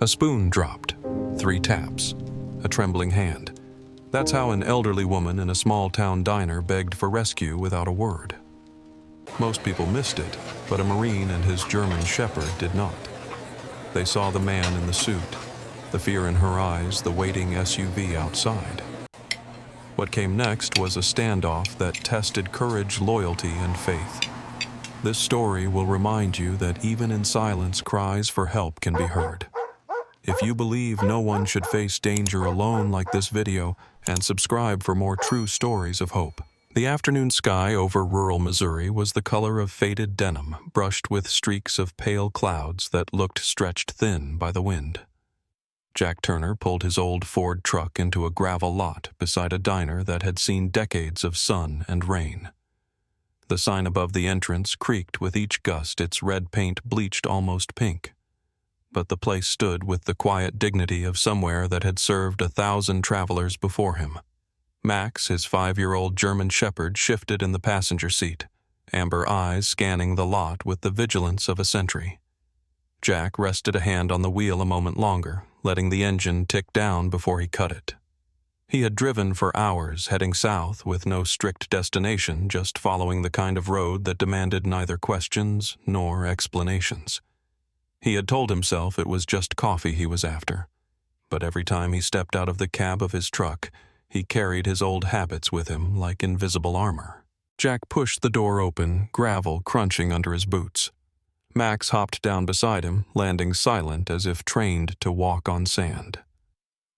A spoon dropped, 3 taps, a trembling hand. That's how an elderly woman in a small-town diner begged for rescue without a word. Most people missed it, but a Marine and his German Shepherd did not. They saw the man in the suit, the fear in her eyes, the waiting SUV outside. What came next was a standoff that tested courage, loyalty, and faith. This story will remind you that even in silence, cries for help can be heard. If you believe no one should face danger alone like this video, and subscribe for more true stories of hope. The afternoon sky over rural Missouri was the color of faded denim, brushed with streaks of pale clouds that looked stretched thin by the wind. Jack Turner pulled his old Ford truck into a gravel lot beside a diner that had seen decades of sun and rain. The sign above the entrance creaked with each gust, its red paint bleached almost pink. But the place stood with the quiet dignity of somewhere that had served 1,000 travelers before him. Max, his 5-year-old German Shepherd, shifted in the passenger seat, amber eyes scanning the lot with the vigilance of a sentry. Jack rested a hand on the wheel a moment longer, letting the engine tick down before he cut it. He had driven for hours, heading south with no strict destination, just following the kind of road that demanded neither questions nor explanations. He had told himself it was just coffee he was after, but every time he stepped out of the cab of his truck, he carried his old habits with him like invisible armor. Jack pushed the door open, gravel crunching under his boots. Max hopped down beside him, landing silent as if trained to walk on sand.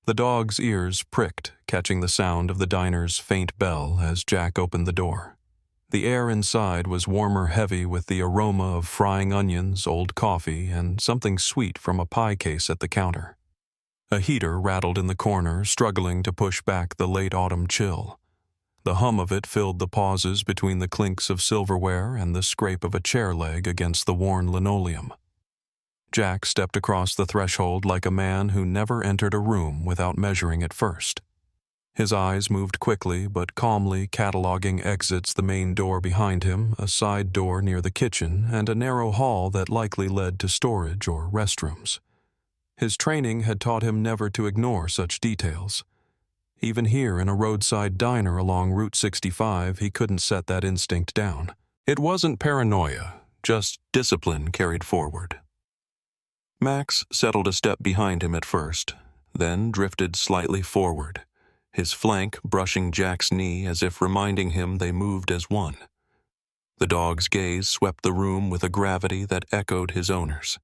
The dog's ears pricked, catching the sound of the diner's faint bell as Jack opened the door. The air inside was warmer, heavy with the aroma of frying onions, old coffee, and something sweet from a pie case at the counter. A heater rattled in the corner, struggling to push back the late autumn chill. The hum of it filled the pauses between the clinks of silverware and the scrape of a chair leg against the worn linoleum. Jack stepped across the threshold like a man who never entered a room without measuring it first. His eyes moved quickly but calmly, cataloging exits: the main door behind him, a side door near the kitchen, and a narrow hall that likely led to storage or restrooms. His training had taught him never to ignore such details. Even here in a roadside diner along Route 65, he couldn't set that instinct down. It wasn't paranoia, just discipline carried forward. Max settled a step behind him at first, then drifted slightly forward, his flank brushing Jack's knee as if reminding him they moved as one. The dog's gaze swept the room with a gravity that echoed his owner's.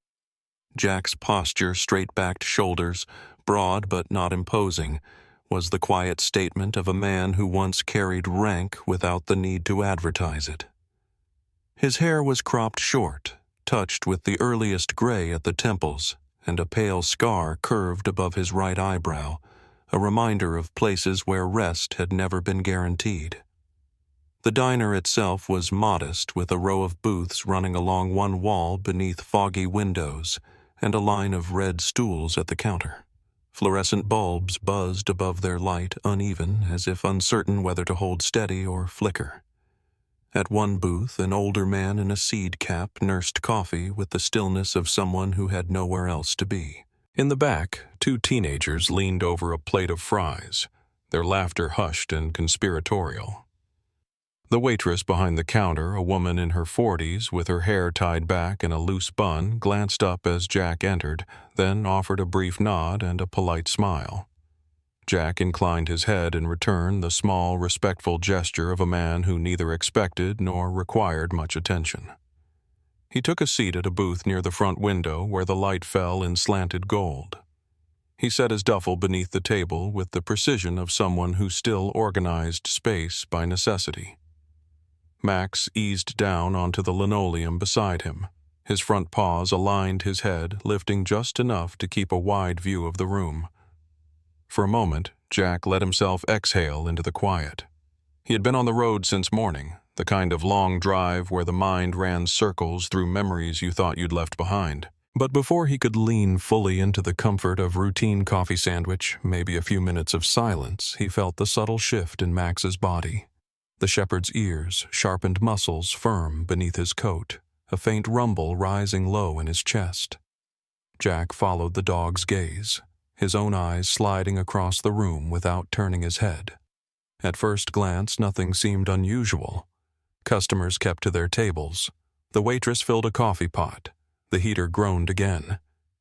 Jack's posture, straight-backed shoulders, broad but not imposing, was the quiet statement of a man who once carried rank without the need to advertise it. His hair was cropped short, touched with the earliest gray at the temples, and a pale scar curved above his right eyebrow, a reminder of places where rest had never been guaranteed. The diner itself was modest, with a row of booths running along one wall beneath foggy windows, and a line of red stools at the counter. Fluorescent bulbs buzzed above their light, uneven, as if uncertain whether to hold steady or flicker. At one booth, an older man in a seed cap nursed coffee with the stillness of someone who had nowhere else to be. In the back, 2 teenagers leaned over a plate of fries, their laughter hushed and conspiratorial. The waitress behind the counter, a woman in her 40s with her hair tied back in a loose bun, glanced up as Jack entered, then offered a brief nod and a polite smile. Jack inclined his head in return, the small, respectful gesture of a man who neither expected nor required much attention. He took a seat at a booth near the front window where the light fell in slanted gold. He set his duffel beneath the table with the precision of someone who still organized space by necessity. Max eased down onto the linoleum beside him. His front paws aligned his head, lifting just enough to keep a wide view of the room. For a moment, Jack let himself exhale into the quiet. He had been on the road since morning, the kind of long drive where the mind ran circles through memories you thought you'd left behind. But before he could lean fully into the comfort of routine coffee sandwich, maybe a few minutes of silence, he felt the subtle shift in Max's body. The shepherd's ears, sharpened muscles firm beneath his coat, a faint rumble rising low in his chest. Jack followed the dog's gaze, his own eyes sliding across the room without turning his head. At first glance, nothing seemed unusual. Customers kept to their tables. The waitress filled a coffee pot. The heater groaned again.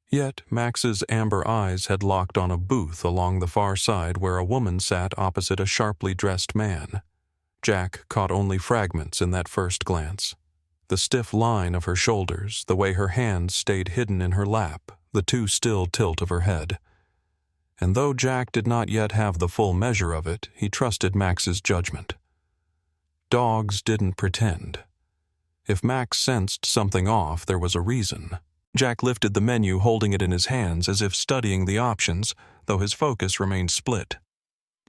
Yet Max's amber eyes had locked on a booth along the far side where a woman sat opposite a sharply dressed man. Jack caught only fragments in that first glance. The stiff line of her shoulders, the way her hands stayed hidden in her lap, the too still tilt of her head. And though Jack did not yet have the full measure of it, he trusted Max's judgment. Dogs didn't pretend. If Max sensed something off, there was a reason. Jack lifted the menu, holding it in his hands as if studying the options, though his focus remained split.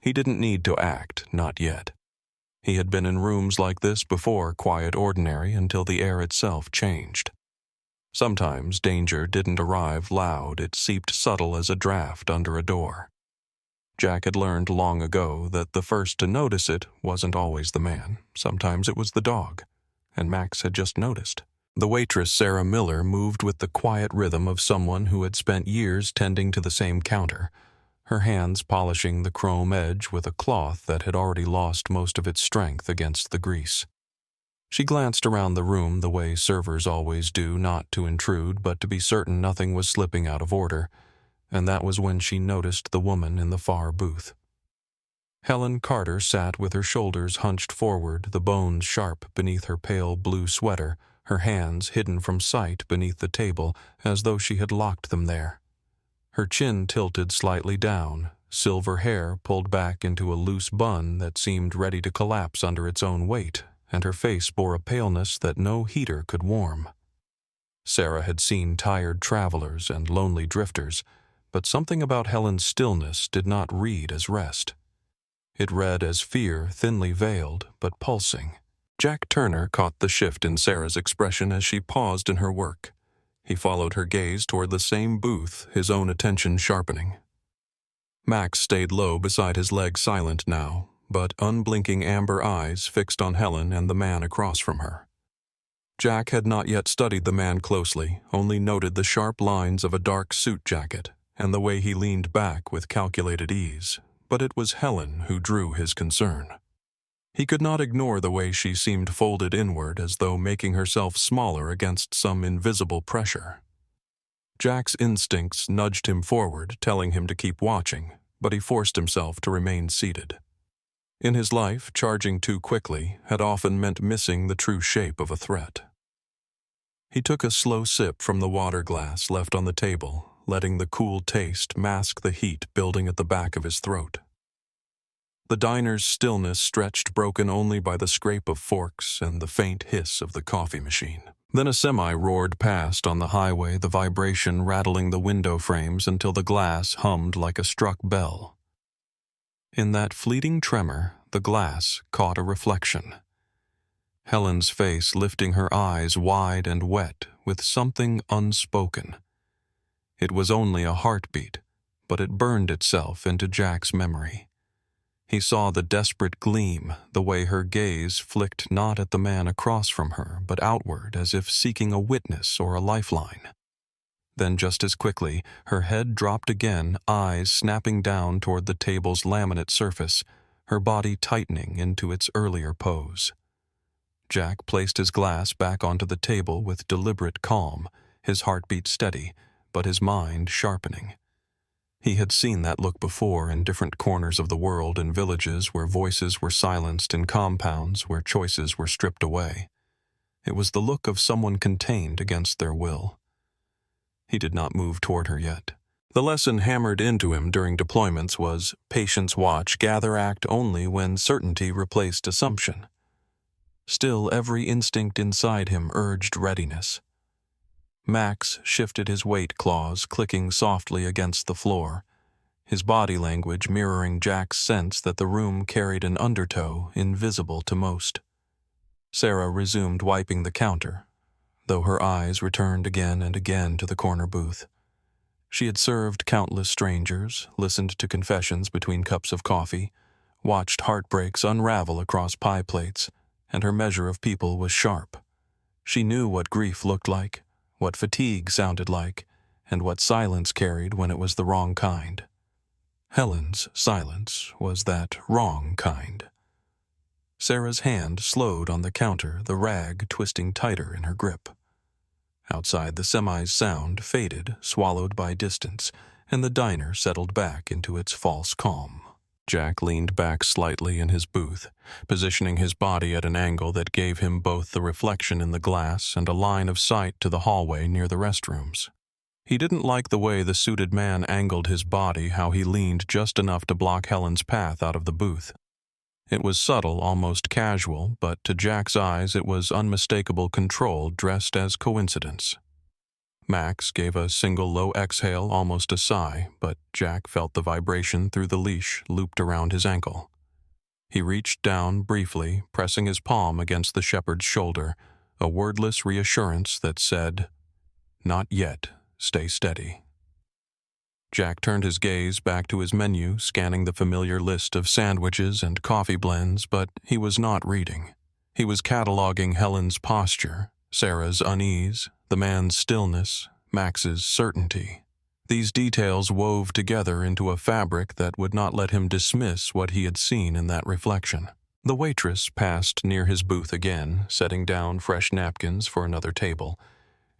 He didn't need to act, not yet. He had been in rooms like this before, quiet, ordinary, until the air itself changed. Sometimes danger didn't arrive loud, it seeped subtle as a draft under a door. Jack had learned long ago that the first to notice it wasn't always the man. Sometimes it was the dog, and Max had just noticed. The waitress, Sarah Miller, moved with the quiet rhythm of someone who had spent years tending to the same counter, her hands polishing the chrome edge with a cloth that had already lost most of its strength against the grease. She glanced around the room the way servers always do, not to intrude, but to be certain nothing was slipping out of order, and that was when she noticed the woman in the far booth. Helen Carter sat with her shoulders hunched forward, the bones sharp beneath her pale blue sweater, her hands hidden from sight beneath the table as though she had locked them there. Her chin tilted slightly down, silver hair pulled back into a loose bun that seemed ready to collapse under its own weight, and her face bore a paleness that no heater could warm. Sarah had seen tired travelers and lonely drifters, but something about Helen's stillness did not read as rest. It read as fear thinly veiled but pulsing. Jack Turner caught the shift in Sarah's expression as she paused in her work. He followed her gaze toward the same booth, his own attention sharpening. Max stayed low beside his leg, silent now, but unblinking amber eyes fixed on Helen and the man across from her. Jack had not yet studied the man closely, only noted the sharp lines of a dark suit jacket and the way he leaned back with calculated ease, but it was Helen who drew his concern. He could not ignore the way she seemed folded inward as though making herself smaller against some invisible pressure. Jack's instincts nudged him forward, telling him to keep watching, but he forced himself to remain seated. In his life, charging too quickly had often meant missing the true shape of a threat. He took a slow sip from the water glass left on the table, letting the cool taste mask the heat building at the back of his throat. The diner's stillness stretched, broken only by the scrape of forks and the faint hiss of the coffee machine. Then a semi roared past on the highway, the vibration rattling the window frames until the glass hummed like a struck bell. In that fleeting tremor, the glass caught a reflection. Helen's face lifting her eyes wide and wet with something unspoken. It was only a heartbeat, but it burned itself into Jack's memory. He saw the desperate gleam, the way her gaze flicked not at the man across from her, but outward as if seeking a witness or a lifeline. Then just as quickly, her head dropped again, eyes snapping down toward the table's laminate surface, her body tightening into its earlier pose. Jack placed his glass back onto the table with deliberate calm, his heartbeat steady, but his mind sharpening. He had seen that look before in different corners of the world, in villages where voices were silenced, in compounds where choices were stripped away. It was the look of someone contained against their will. He did not move toward her yet. The lesson hammered into him during deployments was patience, watch, gather, act only when certainty replaced assumption. Still, every instinct inside him urged readiness. Max shifted his weight claws, clicking softly against the floor, his body language mirroring Jack's sense that the room carried an undertow invisible to most. Sarah resumed wiping the counter, though her eyes returned again and again to the corner booth. She had served countless strangers, listened to confessions between cups of coffee, watched heartbreaks unravel across pie plates, and her measure of people was sharp. She knew what grief looked like, what fatigue sounded like, and what silence carried when it was the wrong kind. Helen's silence was that wrong kind. Sarah's hand slowed on the counter, the rag twisting tighter in her grip. Outside, the semi's sound faded, swallowed by distance, and the diner settled back into its false calm. Jack leaned back slightly in his booth, positioning his body at an angle that gave him both the reflection in the glass and a line of sight to the hallway near the restrooms. He didn't like the way the suited man angled his body, how he leaned just enough to block Helen's path out of the booth. It was subtle, almost casual, but to Jack's eyes it was unmistakable control dressed as coincidence. Max gave a single low exhale, almost a sigh, but Jack felt the vibration through the leash looped around his ankle. He reached down briefly, pressing his palm against the shepherd's shoulder, a wordless reassurance that said, "Not yet, stay steady." Jack turned his gaze back to his menu, scanning the familiar list of sandwiches and coffee blends, but he was not reading. He was cataloging Helen's posture, Sarah's unease, the man's stillness, Max's certainty. These details wove together into a fabric that would not let him dismiss what he had seen in that reflection. The waitress passed near his booth again, setting down fresh napkins for another table,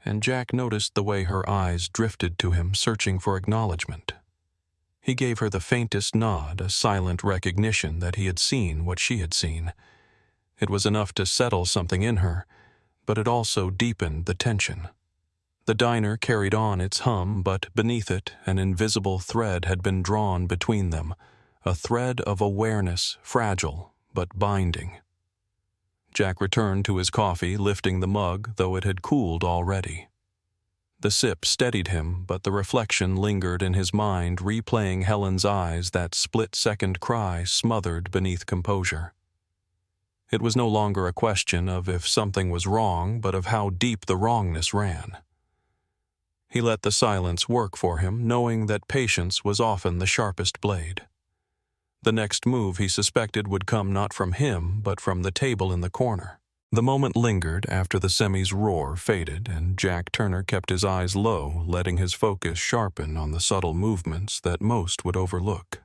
and Jack noticed the way her eyes drifted to him, searching for acknowledgement. He gave her the faintest nod, a silent recognition that he had seen what she had seen. It was enough to settle something in her, but it also deepened the tension. The diner carried on its hum, but beneath it, an invisible thread had been drawn between them, a thread of awareness, fragile but binding. Jack returned to his coffee, lifting the mug, though it had cooled already. The sip steadied him, but the reflection lingered in his mind, replaying Helen's eyes, that split-second cry smothered beneath composure. It was no longer a question of if something was wrong, but of how deep the wrongness ran. He let the silence work for him, knowing that patience was often the sharpest blade. The next move, he suspected, would come not from him, but from the table in the corner. The moment lingered after the semi's roar faded, and Jack Turner kept his eyes low, letting his focus sharpen on the subtle movements that most would overlook.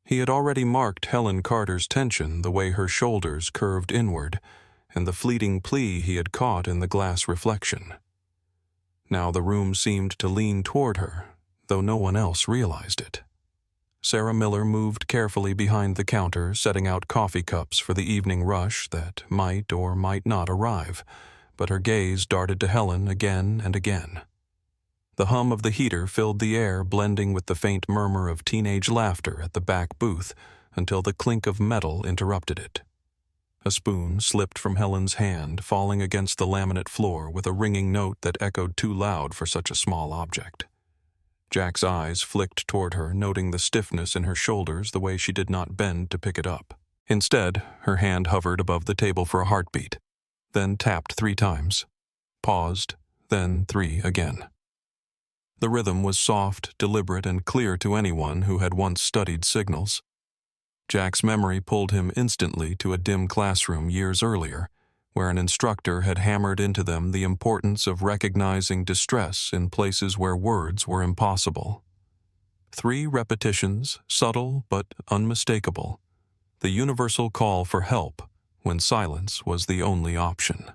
He had already marked Helen Carter's tension, the way her shoulders curved inward, and the fleeting plea he had caught in the glass reflection. Now the room seemed to lean toward her, though no one else realized it. Sarah Miller moved carefully behind the counter, setting out coffee cups for the evening rush that might or might not arrive, but her gaze darted to Helen again and again. The hum of the heater filled the air, blending with the faint murmur of teenage laughter at the back booth, until the clink of metal interrupted it. A spoon slipped from Helen's hand, falling against the laminate floor with a ringing note that echoed too loud for such a small object. Jack's eyes flicked toward her, noting the stiffness in her shoulders, the way she did not bend to pick it up. Instead, her hand hovered above the table for a heartbeat, then tapped 3 times, paused, then 3 again. The rhythm was soft, deliberate, and clear to anyone who had once studied signals. Jack's memory pulled him instantly to a dim classroom years earlier, where an instructor had hammered into them the importance of recognizing distress in places where words were impossible. 3 repetitions, subtle but unmistakable, the universal call for help when silence was the only option.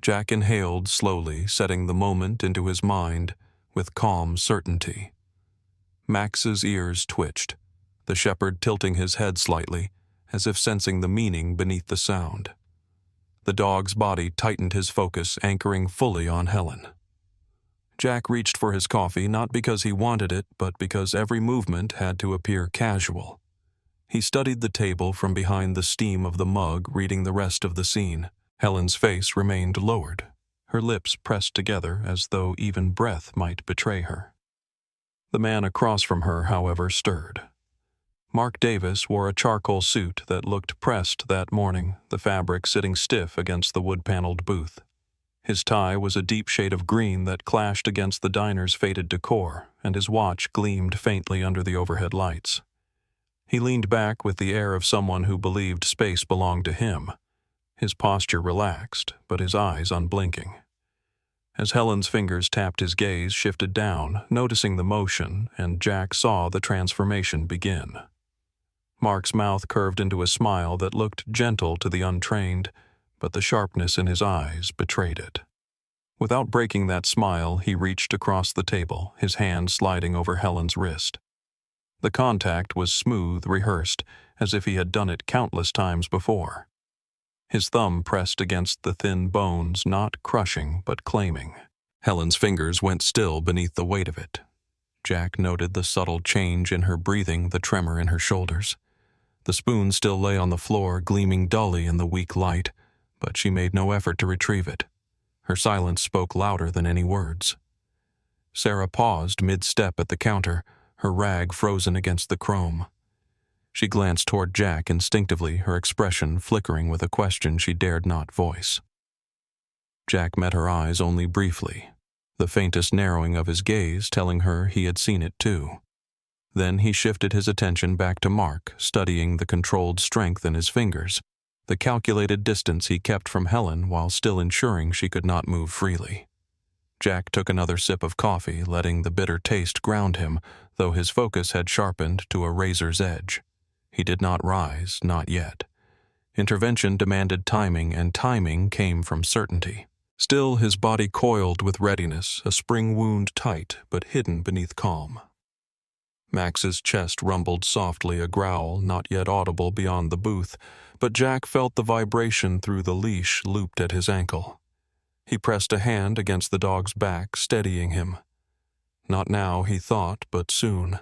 Jack inhaled slowly, setting the moment into his mind with calm certainty. Max's ears twitched, the shepherd tilting his head slightly, as if sensing the meaning beneath the sound. The dog's body tightened his focus, anchoring fully on Helen. Jack reached for his coffee, not because he wanted it, but because every movement had to appear casual. He studied the table from behind the steam of the mug, reading the rest of the scene. Helen's face remained lowered, her lips pressed together as though even breath might betray her. The man across from her, however, stirred. Mark Davis wore a charcoal suit that looked pressed that morning, the fabric sitting stiff against the wood-paneled booth. His tie was a deep shade of green that clashed against the diner's faded decor, and his watch gleamed faintly under the overhead lights. He leaned back with the air of someone who believed space belonged to him, his posture relaxed, but his eyes unblinking. As Helen's fingers tapped, his gaze shifted down, noticing the motion, and Jack saw the transformation begin. Mark's mouth curved into a smile that looked gentle to the untrained, but the sharpness in his eyes betrayed it. Without breaking that smile, he reached across the table, his hand sliding over Helen's wrist. The contact was smooth, rehearsed, as if he had done it countless times before. His thumb pressed against the thin bones, not crushing, but claiming. Helen's fingers went still beneath the weight of it. Jack noted the subtle change in her breathing, the tremor in her shoulders. The spoon still lay on the floor, gleaming dully in the weak light, but she made no effort to retrieve it. Her silence spoke louder than any words. Sarah paused mid-step at the counter, her rag frozen against the chrome. She glanced toward Jack instinctively, her expression flickering with a question she dared not voice. Jack met her eyes only briefly, the faintest narrowing of his gaze telling her he had seen it too. Then he shifted his attention back to Mark, studying the controlled strength in his fingers, the calculated distance he kept from Helen while still ensuring she could not move freely. Jack took another sip of coffee, letting the bitter taste ground him, though his focus had sharpened to a razor's edge. He did not rise, not yet. Intervention demanded timing, and timing came from certainty. Still, his body coiled with readiness, a spring wound tight but hidden beneath calm. Max's chest rumbled softly, a growl not yet audible beyond the booth, but Jack felt the vibration through the leash looped at his ankle. He pressed a hand against the dog's back, steadying him. Not now, he thought, but soon.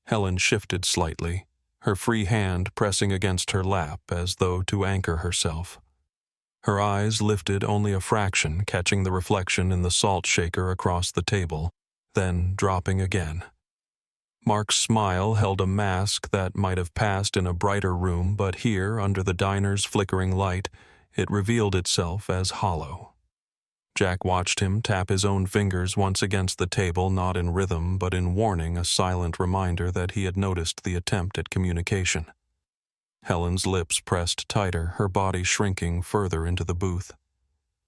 Helen shifted slightly, her free hand pressing against her lap as though to anchor herself. Her eyes lifted only a fraction, catching the reflection in the salt shaker across the table, then dropping again. Mark's smile held a mask that might have passed in a brighter room, but here, under the diner's flickering light, it revealed itself as hollow. Jack watched him tap his own fingers once against the table, not in rhythm, but in warning, a silent reminder that he had noticed the attempt at communication. Helen's lips pressed tighter, her body shrinking further into the booth.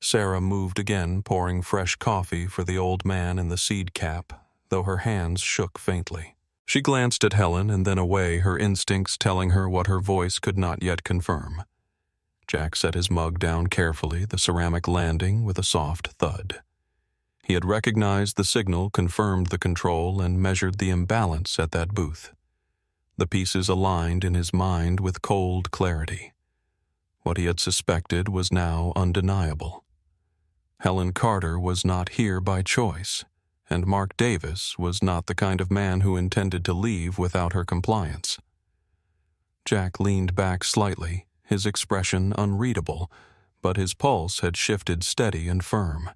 Sarah moved again, pouring fresh coffee for the old man in the seed cap, though her hands shook faintly. She glanced at Helen and then away, her instincts telling her what her voice could not yet confirm. Jack set his mug down carefully, the ceramic landing with a soft thud. He had recognized the signal, confirmed the control, and measured the imbalance at that booth. The pieces aligned in his mind with cold clarity. What he had suspected was now undeniable. Helen Carter was not here by choice, and Mark Davis was not the kind of man who intended to leave without her compliance. Jack leaned back slightly, his expression unreadable, but his pulse had shifted steady and firm.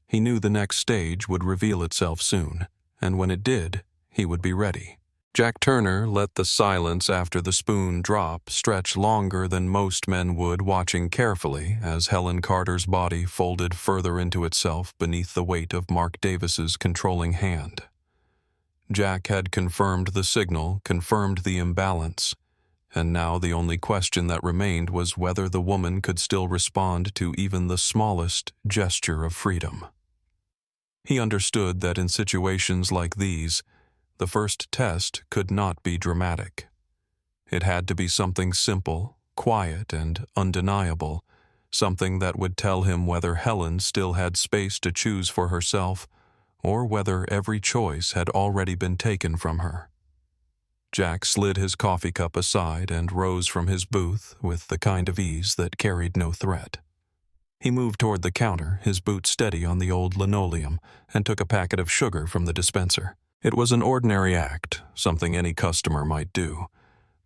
He knew the next stage would reveal itself soon, and when it did, he would be ready. Jack Turner let the silence after the spoon drop stretch longer than most men would, watching carefully as Helen Carter's body folded further into itself beneath the weight of Mark Davis's controlling hand. Jack had confirmed the signal, confirmed the imbalance, and now the only question that remained was whether the woman could still respond to even the smallest gesture of freedom. He understood that in situations like these, the first test could not be dramatic. It had to be something simple, quiet, and undeniable, something that would tell him whether Helen still had space to choose for herself, or whether every choice had already been taken from her. Jack slid his coffee cup aside and rose from his booth with the kind of ease that carried no threat. He moved toward the counter, his boot steady on the old linoleum, and took a packet of sugar from the dispenser. It was an ordinary act, something any customer might do,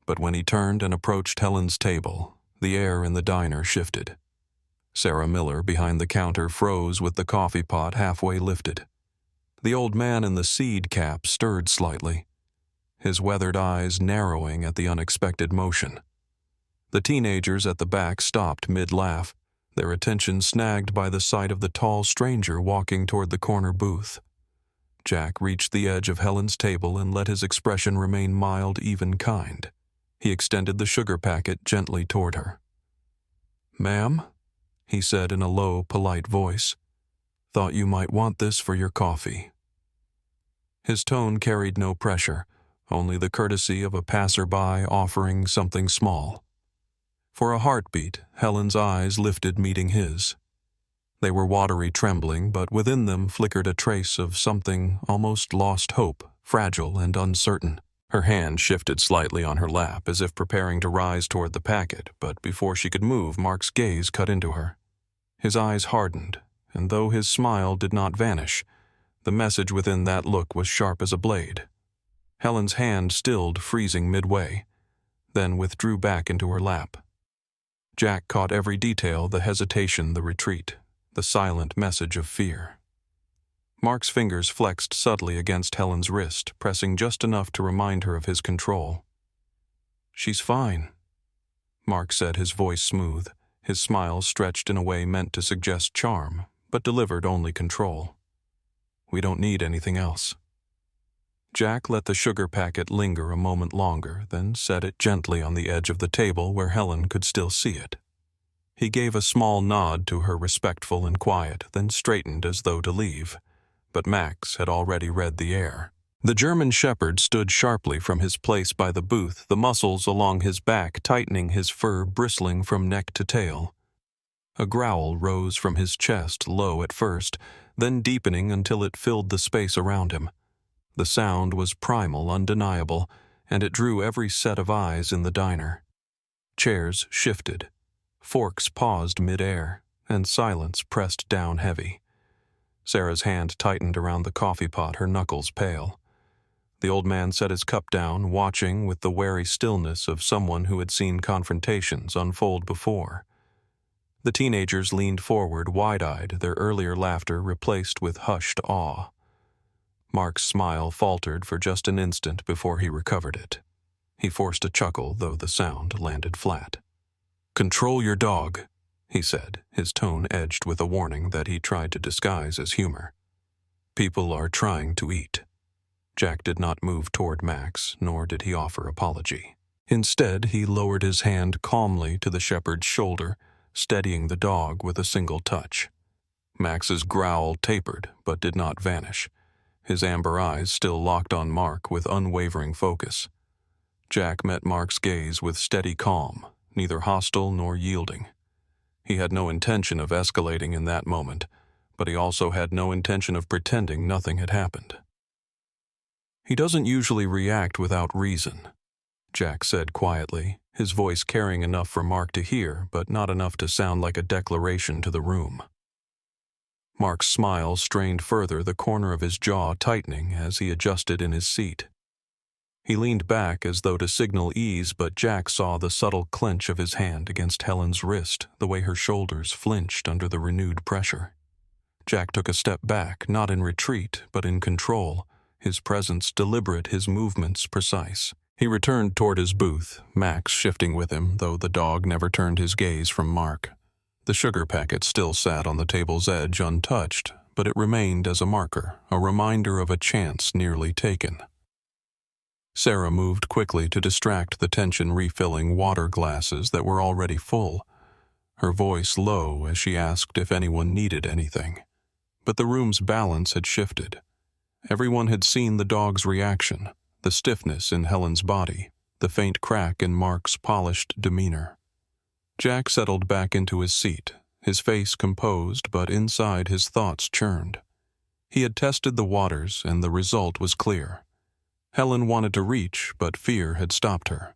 but when he turned and approached Helen's table, the air in the diner shifted. Sarah Miller behind the counter froze with the coffee pot halfway lifted. The old man in the seed cap stirred slightly, his weathered eyes narrowing at the unexpected motion. The teenagers at the back stopped mid-laugh, their attention snagged by the sight of the tall stranger walking toward the corner booth. Jack reached the edge of Helen's table and let his expression remain mild, even kind. He extended the sugar packet gently toward her. "Ma'am?" he said in a low, polite voice. Thought you might want this for your coffee." His tone carried no pressure, only the courtesy of a passerby offering something small. For a heartbeat, Helen's eyes lifted, meeting his. They were watery, trembling, but within them flickered a trace of something almost lost hope, fragile and uncertain. Her hand shifted slightly on her lap, as if preparing to rise toward the packet, but before she could move, Mark's gaze cut into her. His eyes hardened, and though his smile did not vanish, the message within that look was sharp as a blade. Helen's hand stilled, freezing midway, then withdrew back into her lap. Jack caught every detail, the hesitation, the retreat, the silent message of fear. Mark's fingers flexed subtly against Helen's wrist, pressing just enough to remind her of his control. "She's fine," Mark said, his voice smooth, his smile stretched in a way meant to suggest charm, but delivered only control. "We don't need anything else." Jack let the sugar packet linger a moment longer, then set it gently on the edge of the table where Helen could still see it. He gave a small nod to her, respectful and quiet, then straightened as though to leave. But Max had already read the air. The German shepherd stood sharply from his place by the booth, the muscles along his back tightening, his fur bristling from neck to tail. A growl rose from his chest, low at first, then deepening until it filled the space around him. The sound was primal, undeniable, and it drew every set of eyes in the diner. Chairs shifted. Forks paused mid-air, and silence pressed down heavy. Sarah's hand tightened around the coffee pot, her knuckles pale. The old man set his cup down, watching with the wary stillness of someone who had seen confrontations unfold before. The teenagers leaned forward, wide-eyed, their earlier laughter replaced with hushed awe. Mark's smile faltered for just an instant before he recovered it. He forced a chuckle, though the sound landed flat. "Control your dog," he said, his tone edged with a warning that he tried to disguise as humor. "People are trying to eat." Jack did not move toward Max, nor did he offer apology. Instead, he lowered his hand calmly to the shepherd's shoulder, steadying the dog with a single touch. Max's growl tapered, but did not vanish, his amber eyes still locked on Mark with unwavering focus. Jack met Mark's gaze with steady calm, neither hostile nor yielding. He had no intention of escalating in that moment, but he also had no intention of pretending nothing had happened. "He doesn't usually react without reason," Jack said quietly, his voice carrying enough for Mark to hear, but not enough to sound like a declaration to the room. Mark's smile strained further, the corner of his jaw tightening as he adjusted in his seat. He leaned back as though to signal ease, but Jack saw the subtle clench of his hand against Helen's wrist, the way her shoulders flinched under the renewed pressure. Jack took a step back, not in retreat, but in control, his presence deliberate, his movements precise. He returned toward his booth, Max shifting with him, though the dog never turned his gaze from Mark. The sugar packet still sat on the table's edge untouched, but it remained as a marker, a reminder of a chance nearly taken. Sarah moved quickly to distract the tension, refilling water glasses that were already full, her voice low as she asked if anyone needed anything. But the room's balance had shifted. Everyone had seen the dog's reaction, the stiffness in Helen's body, the faint crack in Mark's polished demeanor. Jack settled back into his seat, his face composed, but inside his thoughts churned. He had tested the waters, and the result was clear. Helen wanted to reach, but fear had stopped her.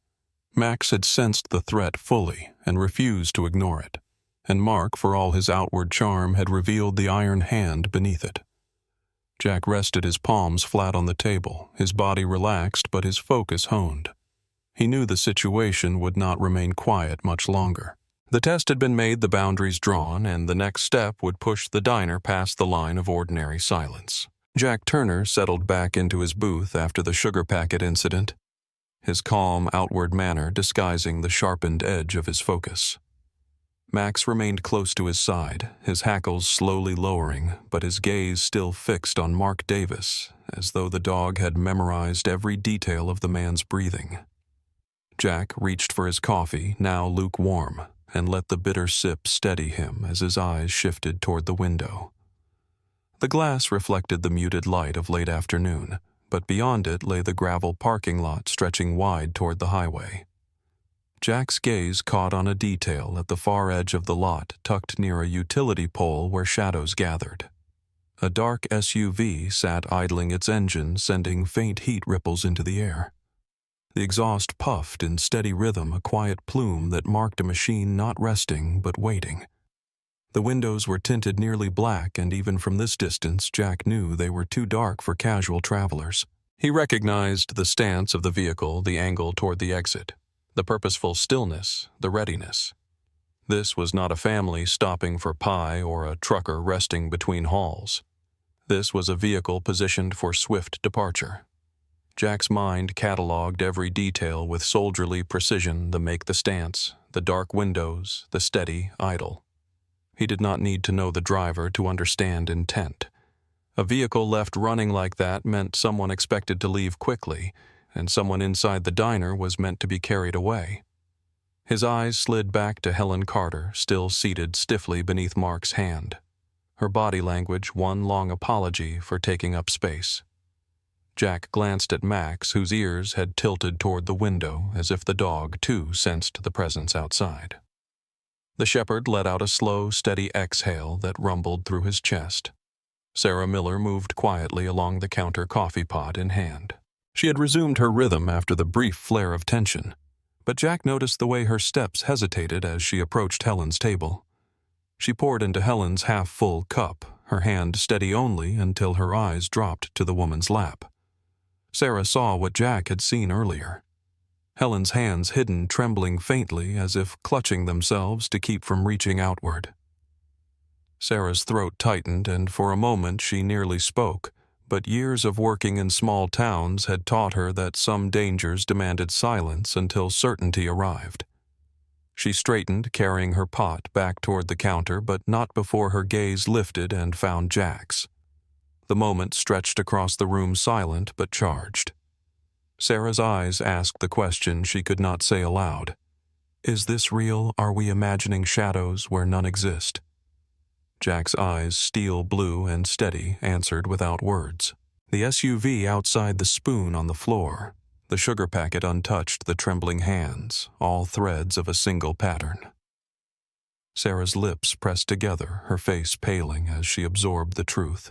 Max had sensed the threat fully and refused to ignore it, and Mark, for all his outward charm, had revealed the iron hand beneath it. Jack rested his palms flat on the table, his body relaxed but his focus honed. He knew the situation would not remain quiet much longer. The test had been made, the boundaries drawn, and the next step would push the diner past the line of ordinary silence. Jack Turner settled back into his booth after the sugar packet incident, his calm outward manner disguising the sharpened edge of his focus. Max remained close to his side, his hackles slowly lowering, but his gaze still fixed on Mark Davis, as though the dog had memorized every detail of the man's breathing. Jack reached for his coffee, now lukewarm, and let the bitter sip steady him as his eyes shifted toward the window. The glass reflected the muted light of late afternoon, but beyond it lay the gravel parking lot stretching wide toward the highway. Jack's gaze caught on a detail at the far edge of the lot tucked near a utility pole where shadows gathered. A dark SUV sat idling its engine, sending faint heat ripples into the air. The exhaust puffed in steady rhythm, a quiet plume that marked a machine not resting but waiting. The windows were tinted nearly black, and even from this distance Jack knew they were too dark for casual travelers. He recognized the stance of the vehicle, the angle toward the exit, the purposeful stillness, the readiness. This was not a family stopping for pie or a trucker resting between hauls. This was a vehicle positioned for swift departure. Jack's mind cataloged every detail with soldierly precision: the make, the stance, the dark windows, the steady idle. He did not need to know the driver to understand intent. A vehicle left running like that meant someone expected to leave quickly, and someone inside the diner was meant to be carried away. His eyes slid back to Helen Carter, still seated stiffly beneath Mark's hand. Her body language one long apology for taking up space. Jack glanced at Max, whose ears had tilted toward the window, as if the dog, too, sensed the presence outside. The shepherd let out a slow, steady exhale that rumbled through his chest. Sarah Miller moved quietly along the counter, coffee pot in hand. She had resumed her rhythm after the brief flare of tension, but Jack noticed the way her steps hesitated as she approached Helen's table. She poured into Helen's half-full cup, her hand steady only until her eyes dropped to the woman's lap. Sarah saw what Jack had seen earlier. Helen's hands hidden, trembling faintly as if clutching themselves to keep from reaching outward. Sarah's throat tightened, and for a moment she nearly spoke, but years of working in small towns had taught her that some dangers demanded silence until certainty arrived. She straightened, carrying her pot back toward the counter, but not before her gaze lifted and found Jack's. The moment stretched across the room, silent but charged. Sarah's eyes asked the question she could not say aloud. Is this real? Are we imagining shadows where none exist? Jack's eyes, steel blue and steady, answered without words. The SUV outside, the spoon on the floor, the sugar packet untouched, the trembling hands, all threads of a single pattern. Sarah's lips pressed together, her face paling as she absorbed the truth.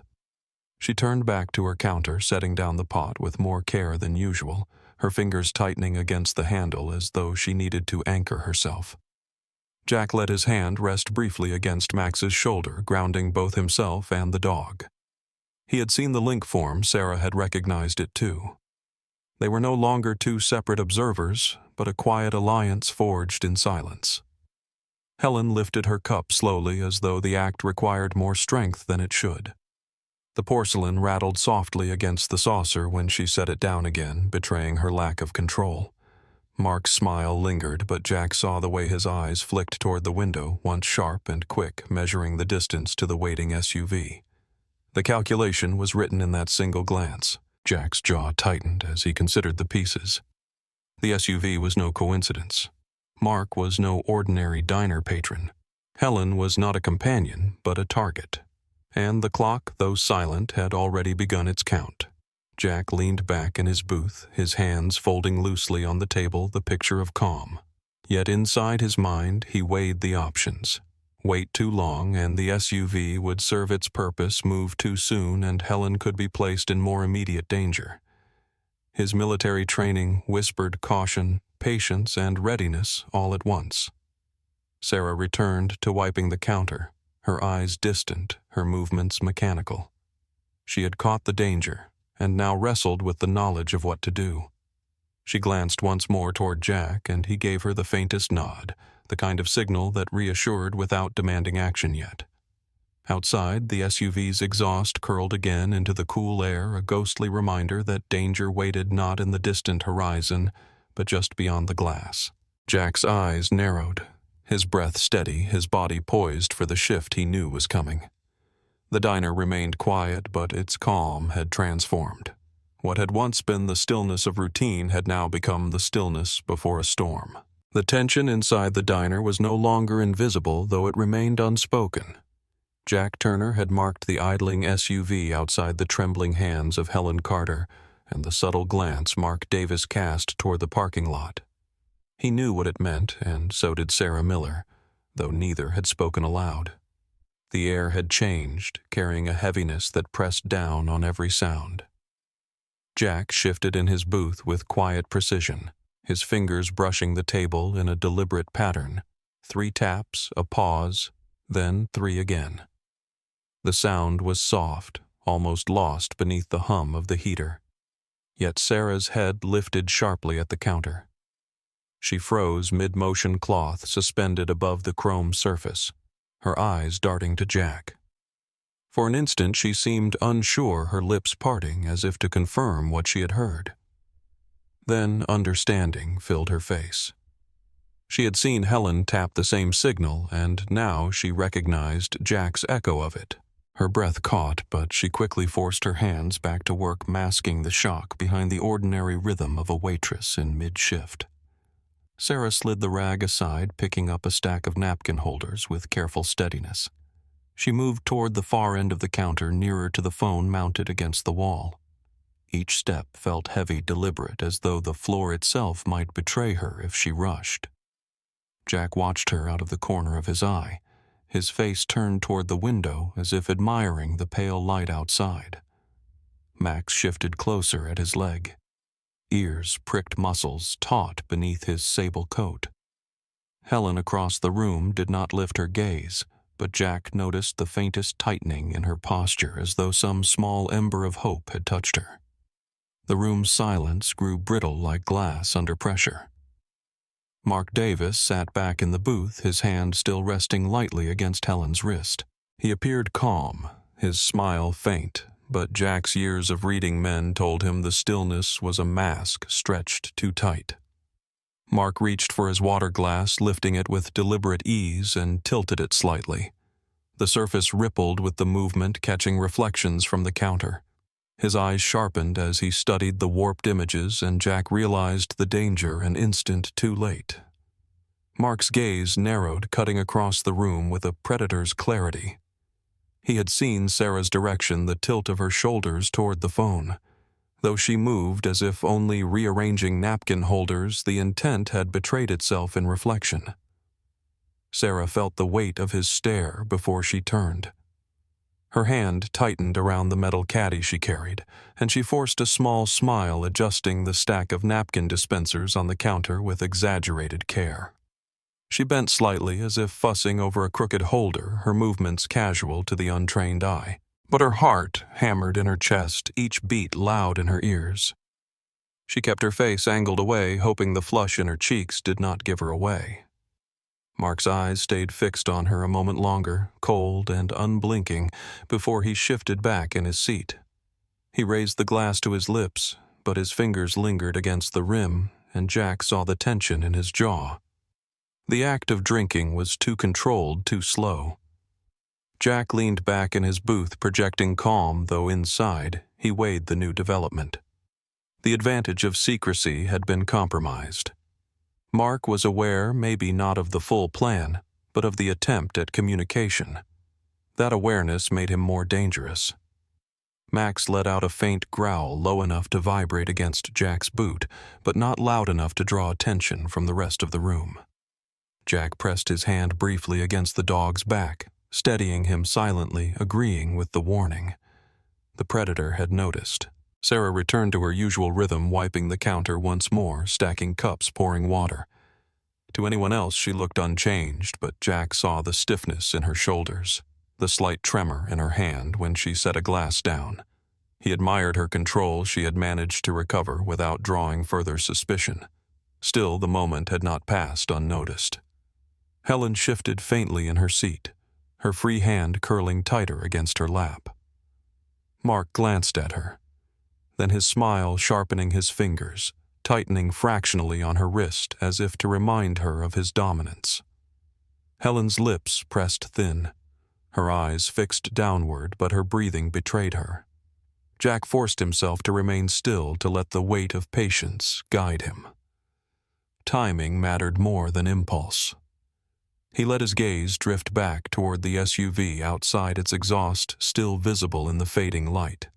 She turned back to her counter, setting down the pot with more care than usual, her fingers tightening against the handle as though she needed to anchor herself. Jack let his hand rest briefly against Max's shoulder, grounding both himself and the dog. He had seen the link form. Sarah had recognized it too. They were no longer two separate observers, but a quiet alliance forged in silence. Helen lifted her cup slowly, as though the act required more strength than it should. The porcelain rattled softly against the saucer when she set it down again, betraying her lack of control. Mark's smile lingered, but Jack saw the way his eyes flicked toward the window, once sharp and quick, measuring the distance to the waiting SUV. The calculation was written in that single glance. Jack's jaw tightened as he considered the pieces. The SUV was no coincidence. Mark was no ordinary diner patron. Helen was not a companion, but a target. And the clock, though silent, had already begun its count. Jack leaned back in his booth, his hands folding loosely on the table, the picture of calm. Yet inside his mind he weighed the options. Wait too long and the SUV would serve its purpose, move too soon and Helen could be placed in more immediate danger. His military training whispered caution, patience, and readiness all at once. Sarah returned to wiping the counter, her eyes distant, her movements mechanical. She had caught the danger, and now wrestled with the knowledge of what to do. She glanced once more toward Jack, and he gave her the faintest nod, the kind of signal that reassured without demanding action yet. Outside, the SUV's exhaust curled again into the cool air, a ghostly reminder that danger waited not in the distant horizon, but just beyond the glass. Jack's eyes narrowed, his breath steady, his body poised for the shift he knew was coming. The diner remained quiet, but its calm had transformed. What had once been the stillness of routine had now become the stillness before a storm. The tension inside the diner was no longer invisible, though it remained unspoken. Jack Turner had marked the idling SUV outside the trembling hands of Helen Carter, and the subtle glance Mark Davis cast toward the parking lot. He knew what it meant, and so did Sarah Miller, though neither had spoken aloud. The air had changed, carrying a heaviness that pressed down on every sound. Jack shifted in his booth with quiet precision, his fingers brushing the table in a deliberate pattern. 3 taps, a pause, then 3 again. The sound was soft, almost lost beneath the hum of the heater. Yet Sarah's head lifted sharply at the counter. She froze mid-motion, cloth suspended above the chrome surface, her eyes darting to Jack. For an instant she seemed unsure, her lips parting as if to confirm what she had heard. Then understanding filled her face. She had seen Helen tap the same signal, and now she recognized Jack's echo of it. Her breath caught, but she quickly forced her hands back to work masking the shock behind the ordinary rhythm of a waitress in mid-shift. Sarah slid the rag aside, picking up a stack of napkin holders with careful steadiness. She moved toward the far end of the counter, nearer to the phone mounted against the wall. Each step felt heavy, deliberate, as though the floor itself might betray her if she rushed. Jack watched her out of the corner of his eye, his face turned toward the window as if admiring the pale light outside. Max shifted closer at his leg. Ears pricked muscles taut beneath his sable coat. Helen across the room did not lift her gaze, but Jack noticed the faintest tightening in her posture, as though some small ember of hope had touched her. The room's silence grew brittle like glass under pressure. Mark Davis sat back in the booth, his hand still resting lightly against Helen's wrist. He appeared calm, his smile faint, but Jack's years of reading men told him the stillness was a mask stretched too tight. Mark reached for his water glass, lifting it with deliberate ease, and tilted it slightly. The surface rippled with the movement, catching reflections from the counter. His eyes sharpened as he studied the warped images, and Jack realized the danger an instant too late. Mark's gaze narrowed, cutting across the room with a predator's clarity. He had seen Sarah's direction, the tilt of her shoulders toward the phone. Though she moved as if only rearranging napkin holders, the intent had betrayed itself in reflection. Sarah felt the weight of his stare before she turned. Her hand tightened around the metal caddy she carried, and she forced a small smile, adjusting the stack of napkin dispensers on the counter with exaggerated care. She bent slightly, as if fussing over a crooked holder, her movements casual to the untrained eye. But her heart hammered in her chest, each beat loud in her ears. She kept her face angled away, hoping the flush in her cheeks did not give her away. Mark's eyes stayed fixed on her a moment longer, cold and unblinking, before he shifted back in his seat. He raised the glass to his lips, but his fingers lingered against the rim, and Jack saw the tension in his jaw. The act of drinking was too controlled, too slow. Jack leaned back in his booth, projecting calm, though inside he weighed the new development. The advantage of secrecy had been compromised. Mark was aware, maybe not of the full plan, but of the attempt at communication. That awareness made him more dangerous. Max let out a faint growl, low enough to vibrate against Jack's boot, but not loud enough to draw attention from the rest of the room. Jack pressed his hand briefly against the dog's back, steadying him silently, agreeing with the warning. The predator had noticed. Sarah returned to her usual rhythm, wiping the counter once more, stacking cups, pouring water. To anyone else she looked unchanged, but Jack saw the stiffness in her shoulders, the slight tremor in her hand when she set a glass down. He admired her control she had managed to recover without drawing further suspicion. Still, the moment had not passed unnoticed. Helen shifted faintly in her seat, her free hand curling tighter against her lap. Mark glanced at her, then his smile sharpening his fingers, tightening fractionally on her wrist as if to remind her of his dominance. Helen's lips pressed thin, her eyes fixed downward, but her breathing betrayed her. Jack forced himself to remain still, to let the weight of patience guide him. Timing mattered more than impulse. He let his gaze drift back toward the SUV outside, its exhaust still visible in the fading light.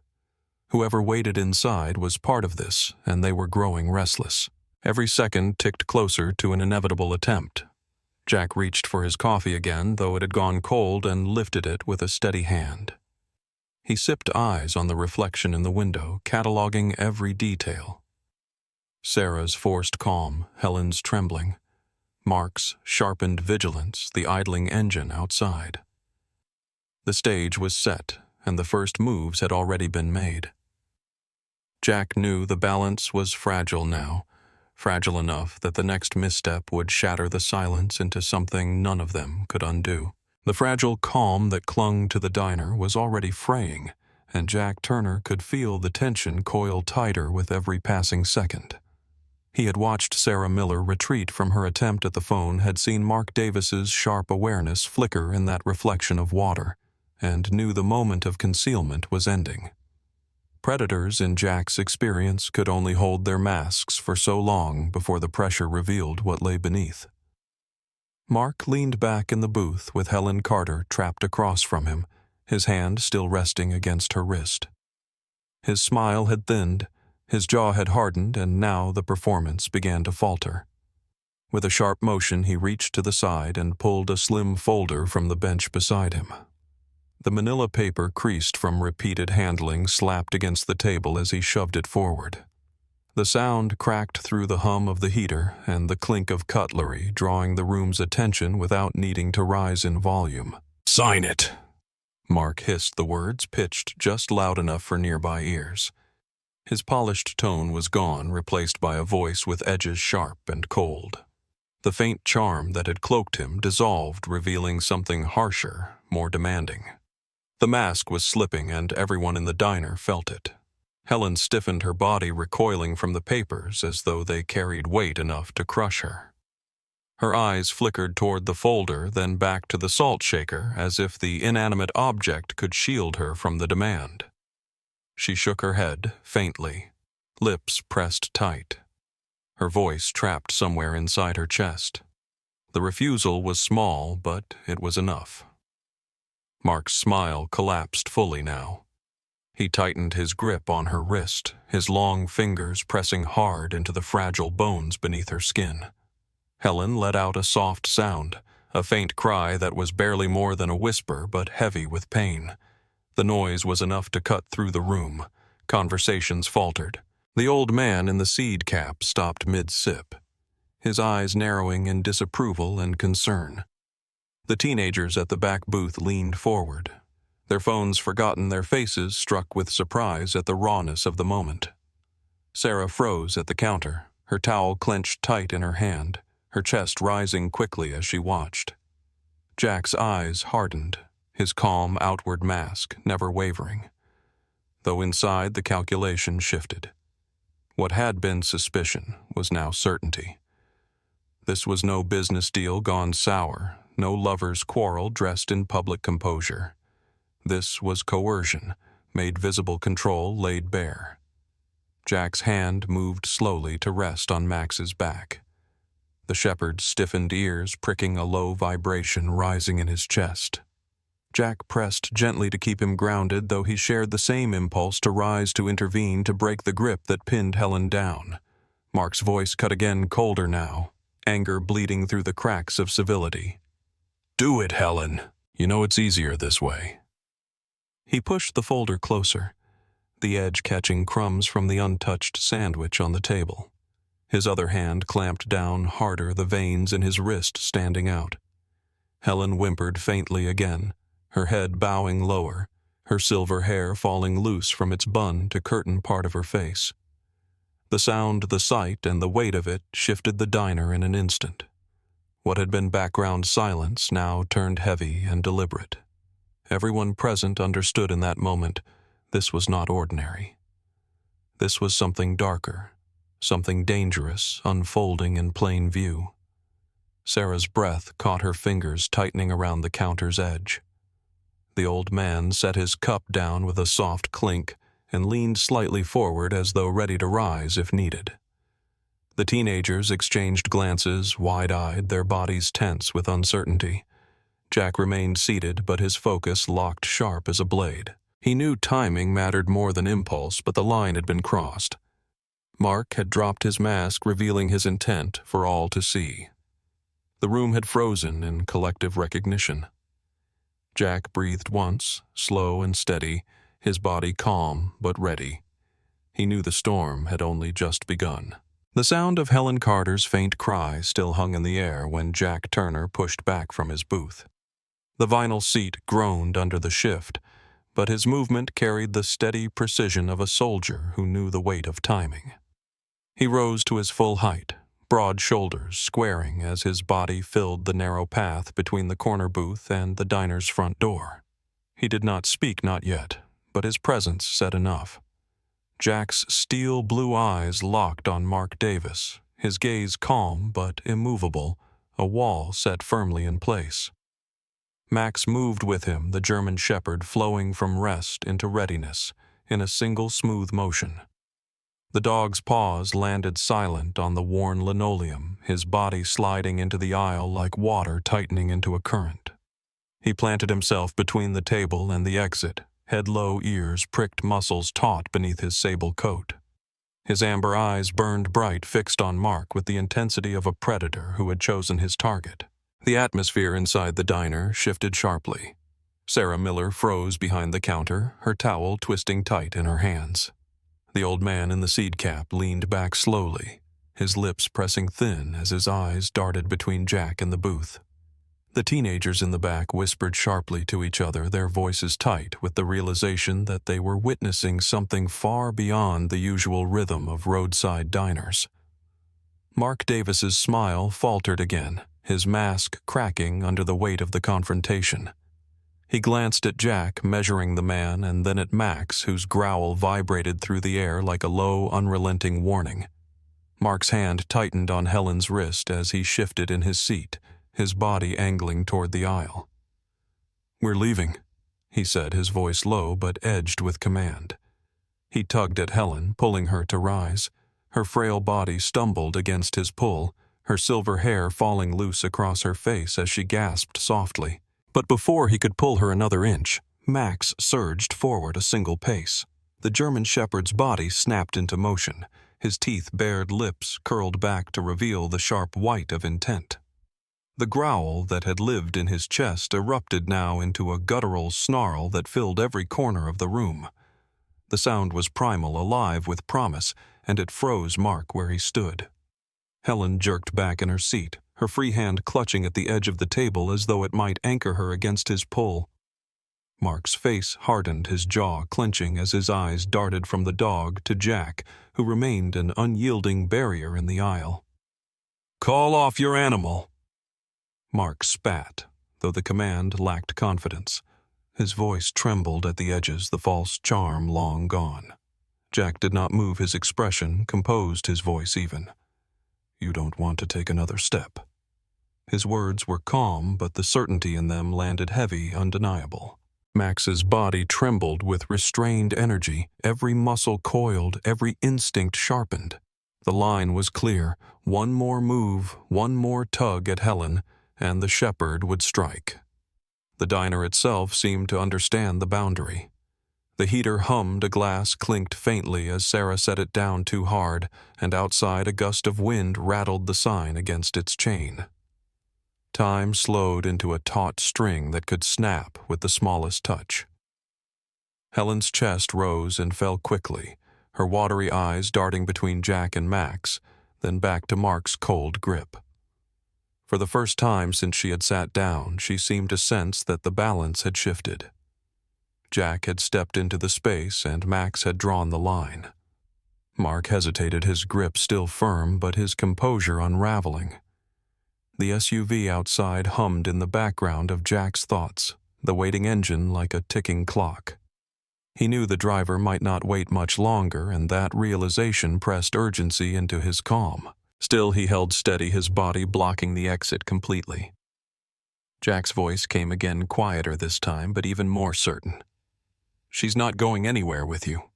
Whoever waited inside was part of this, and they were growing restless. Every second ticked closer to an inevitable attempt. Jack reached for his coffee again, though it had gone cold, and lifted it with a steady hand. He sipped, eyes on the reflection in the window, cataloging every detail. Sarah's forced calm, Helen's trembling, Mark's sharpened vigilance, the idling engine outside. The stage was set, and the first moves had already been made. Jack knew the balance was fragile now, fragile enough that the next misstep would shatter the silence into something none of them could undo. The fragile calm that clung to the diner was already fraying, and Jack Turner could feel the tension coil tighter with every passing second. He had watched Sarah Miller retreat from her attempt at the phone, had seen Mark Davis's sharp awareness flicker in that reflection of water, and knew the moment of concealment was ending. Predators, in Jack's experience, could only hold their masks for so long before the pressure revealed what lay beneath. Mark leaned back in the booth with Helen Carter trapped across from him, his hand still resting against her wrist. His smile had thinned, his jaw had hardened, and now the performance began to falter. With a sharp motion, he reached to the side and pulled a slim folder from the bench beside him. The manila paper, creased from repeated handling, slapped against the table as he shoved it forward. The sound cracked through the hum of the heater and the clink of cutlery, drawing the room's attention without needing to rise in volume. "Sign it!" Mark hissed the words, pitched just loud enough for nearby ears. His polished tone was gone, replaced by a voice with edges sharp and cold. The faint charm that had cloaked him dissolved, revealing something harsher, more demanding. The mask was slipping, and everyone in the diner felt it. Helen stiffened her body, recoiling from the papers as though they carried weight enough to crush her. Her eyes flickered toward the folder, then back to the salt shaker, as if the inanimate object could shield her from the demand. She shook her head, faintly, lips pressed tight, her voice trapped somewhere inside her chest. The refusal was small, but it was enough. Mark's smile collapsed fully now. He tightened his grip on her wrist, his long fingers pressing hard into the fragile bones beneath her skin. Helen let out a soft sound, a faint cry that was barely more than a whisper, but heavy with pain. The noise was enough to cut through the room. Conversations faltered. The old man in the seed cap stopped mid-sip, his eyes narrowing in disapproval and concern. The teenagers at the back booth leaned forward, their phones forgotten, their faces struck with surprise at the rawness of the moment. Sarah froze at the counter, her towel clenched tight in her hand, her chest rising quickly as she watched. Jack's eyes hardened, his calm outward mask never wavering. Though inside, the calculation shifted. What had been suspicion was now certainty. This was no business deal gone sour, no lover's quarrel dressed in public composure. This was coercion, made visible, control laid bare. Jack's hand moved slowly to rest on Max's back, the shepherd's stiffened ears pricking, a low vibration rising in his chest. Jack pressed gently to keep him grounded, though he shared the same impulse to rise, to intervene, to break the grip that pinned Helen down. Mark's voice cut again, colder now, anger bleeding through the cracks of civility. "Do it, Helen. You know it's easier this way." He pushed the folder closer, the edge catching crumbs from the untouched sandwich on the table. His other hand clamped down harder, the veins in his wrist standing out. Helen whimpered faintly again, her head bowing lower, her silver hair falling loose from its bun to curtain part of her face. The sound, the sight, and the weight of it shifted the diner in an instant. What had been background silence now turned heavy and deliberate. Everyone present understood in that moment this was not ordinary. This was something darker, something dangerous, unfolding in plain view. Sarah's breath caught her fingers tightening around the counter's edge. The old man set his cup down with a soft clink and leaned slightly forward as though ready to rise if needed. The teenagers exchanged glances, wide-eyed, their bodies tense with uncertainty. Jack remained seated, but his focus locked sharp as a blade. He knew timing mattered more than impulse, but the line had been crossed. Mark had dropped his mask, revealing his intent for all to see. The room had frozen in collective recognition. Jack breathed once, slow and steady, his body calm but ready. He knew the storm had only just begun. The sound of Helen Carter's faint cry still hung in the air when Jack Turner pushed back from his booth. The vinyl seat groaned under the shift, but his movement carried the steady precision of a soldier who knew the weight of timing. He rose to his full height, broad shoulders squaring as his body filled the narrow path between the corner booth and the diner's front door. He did not speak, not yet, but his presence said enough. Jack's steel blue eyes locked on Mark Davis, his gaze calm but immovable, a wall set firmly in place. Max moved with him, the German shepherd flowing from rest into readiness in a single smooth motion. The dog's paws landed silent on the worn linoleum, his body sliding into the aisle like water tightening into a current. He planted himself between the table and the exit, head low, ears pricked, muscles taut beneath his sable coat. His amber eyes burned bright, fixed on Mark with the intensity of a predator who had chosen his target. The atmosphere inside the diner shifted sharply. Sarah Miller froze behind the counter, her towel twisting tight in her hands. The old man in the seed cap leaned back slowly, his lips pressing thin as his eyes darted between Jack and the booth. The teenagers in the back whispered sharply to each other, their voices tight with the realization that they were witnessing something far beyond the usual rhythm of roadside diners. Mark Davis's smile faltered again, his mask cracking under the weight of the confrontation. He glanced at Jack, measuring the man, and then at Max, whose growl vibrated through the air like a low, unrelenting warning. Mark's hand tightened on Helen's wrist as he shifted in his seat, his body angling toward the aisle. "We're leaving," he said, his voice low but edged with command. He tugged at Helen, pulling her to rise. Her frail body stumbled against his pull, her silver hair falling loose across her face as she gasped softly. But before he could pull her another inch, Max surged forward a single pace. The German shepherd's body snapped into motion, his teeth-bared lips curled back to reveal the sharp white of intent. The growl that had lived in his chest erupted now into a guttural snarl that filled every corner of the room. The sound was primal, alive with promise, and it froze Mark where he stood. Helen jerked back in her seat, her free hand clutching at the edge of the table as though it might anchor her against his pull. Mark's face hardened, his jaw clenching as his eyes darted from the dog to Jack, who remained an unyielding barrier in the aisle. "Call off your animal!" Mark spat, though the command lacked confidence. His voice trembled at the edges, the false charm long gone. Jack did not move his expression, composed his voice even. "You don't want to take another step." His words were calm, but the certainty in them landed heavy, undeniable. Max's body trembled with restrained energy, every muscle coiled, every instinct sharpened. The line was clear. One more move, one more tug at Helen, and the shepherd would strike. The diner itself seemed to understand the boundary. The heater hummed, a glass clinked faintly as Sarah set it down too hard, and outside a gust of wind rattled the sign against its chain. Time slowed into a taut string that could snap with the smallest touch. Helen's chest rose and fell quickly, her watery eyes darting between Jack and Max, then back to Mark's cold grip. For the first time since she had sat down, she seemed to sense that the balance had shifted. Jack had stepped into the space and Max had drawn the line. Mark hesitated, his grip still firm, but his composure unraveling. The SUV outside hummed in the background of Jack's thoughts, the waiting engine like a ticking clock. He knew the driver might not wait much longer, and that realization pressed urgency into his calm. Still, he held steady, his body blocking the exit completely. Jack's voice came again, quieter this time, but even more certain. "She's not going anywhere with you."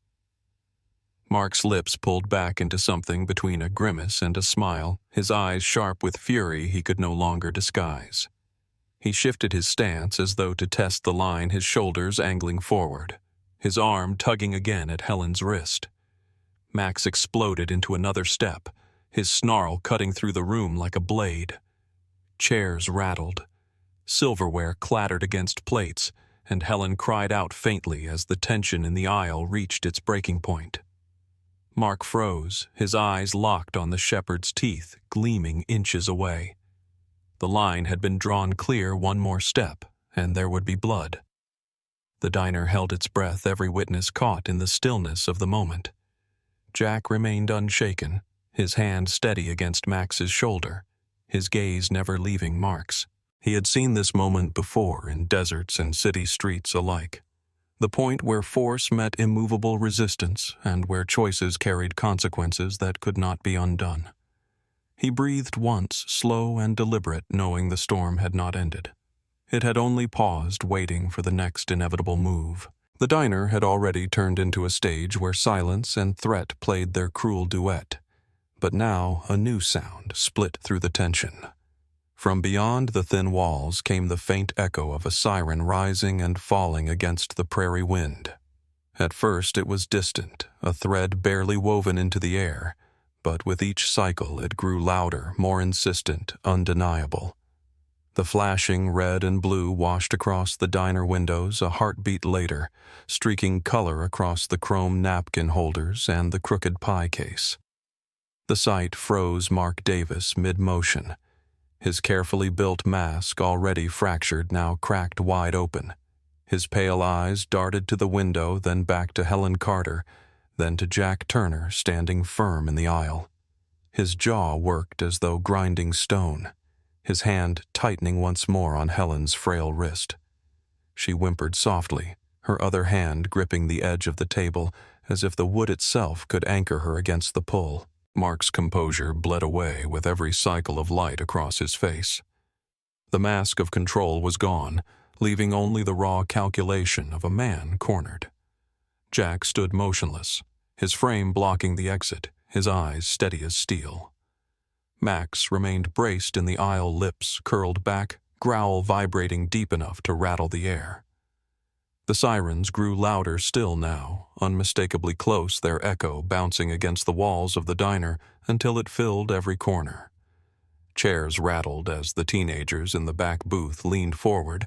Mark's lips pulled back into something between a grimace and a smile, his eyes sharp with fury he could no longer disguise. He shifted his stance as though to test the line, his shoulders angling forward, his arm tugging again at Helen's wrist. Max exploded into another step, his snarl cutting through the room like a blade. Chairs rattled. Silverware clattered against plates, and Helen cried out faintly as the tension in the aisle reached its breaking point. Mark froze, his eyes locked on the shepherd's teeth, gleaming inches away. The line had been drawn clear one more step, and there would be blood. The diner held its breath, every witness caught in the stillness of the moment. Jack remained unshaken, his hand steady against Max's shoulder, his gaze never leaving Mark's. He had seen this moment before in deserts and city streets alike. The point where force met immovable resistance and where choices carried consequences that could not be undone. He breathed once, slow and deliberate, knowing the storm had not ended. It had only paused, waiting for the next inevitable move. The diner had already turned into a stage where silence and threat played their cruel duet. But now a new sound split through the tension. From beyond the thin walls came the faint echo of a siren rising and falling against the prairie wind. At first it was distant, a thread barely woven into the air, but with each cycle it grew louder, more insistent, undeniable. The flashing red and blue washed across the diner windows a heartbeat later, streaking color across the chrome napkin holders and the crooked pie case. The sight froze Mark Davis mid-motion. His carefully built mask, already fractured, now cracked wide open. His pale eyes darted to the window, then back to Helen Carter, then to Jack Turner standing firm in the aisle. His jaw worked as though grinding stone, his hand tightening once more on Helen's frail wrist. She whimpered softly, her other hand gripping the edge of the table as if the wood itself could anchor her against the pull. Mark's composure bled away with every cycle of light across his face. The mask of control was gone, leaving only the raw calculation of a man cornered. Jack stood motionless, his frame blocking the exit, his eyes steady as steel. Max remained braced in the aisle, lips curled back, growl vibrating deep enough to rattle the air. The sirens grew louder still now, unmistakably close, their echo bouncing against the walls of the diner until it filled every corner. Chairs rattled as the teenagers in the back booth leaned forward,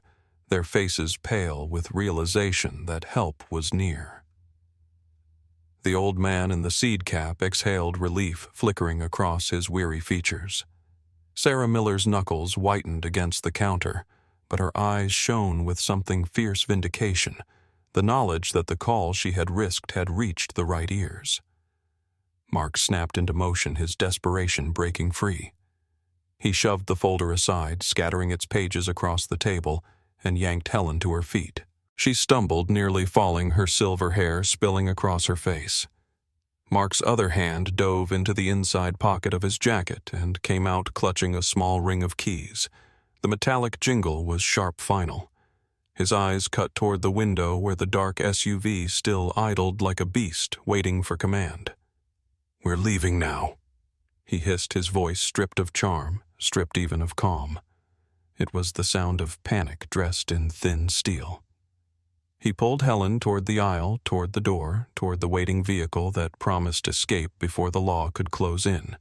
their faces pale with realization that help was near. The old man in the seed cap exhaled relief flickering across his weary features. Sarah Miller's knuckles whitened against the counter, but her eyes shone with something fierce vindication, the knowledge that the call she had risked had reached the right ears. Mark snapped into motion, his desperation breaking free. He shoved the folder aside, scattering its pages across the table, and yanked Helen to her feet. She stumbled, nearly falling, her silver hair spilling across her face. Mark's other hand dove into the inside pocket of his jacket and came out clutching a small ring of keys. The metallic jingle was sharp final. His eyes cut toward the window where the dark SUV still idled like a beast, waiting for command. "We're leaving now," he hissed, his voice stripped of charm, stripped even of calm. It was the sound of panic dressed in thin steel. He pulled Helen toward the aisle, toward the door, toward the waiting vehicle that promised escape before the law could close in.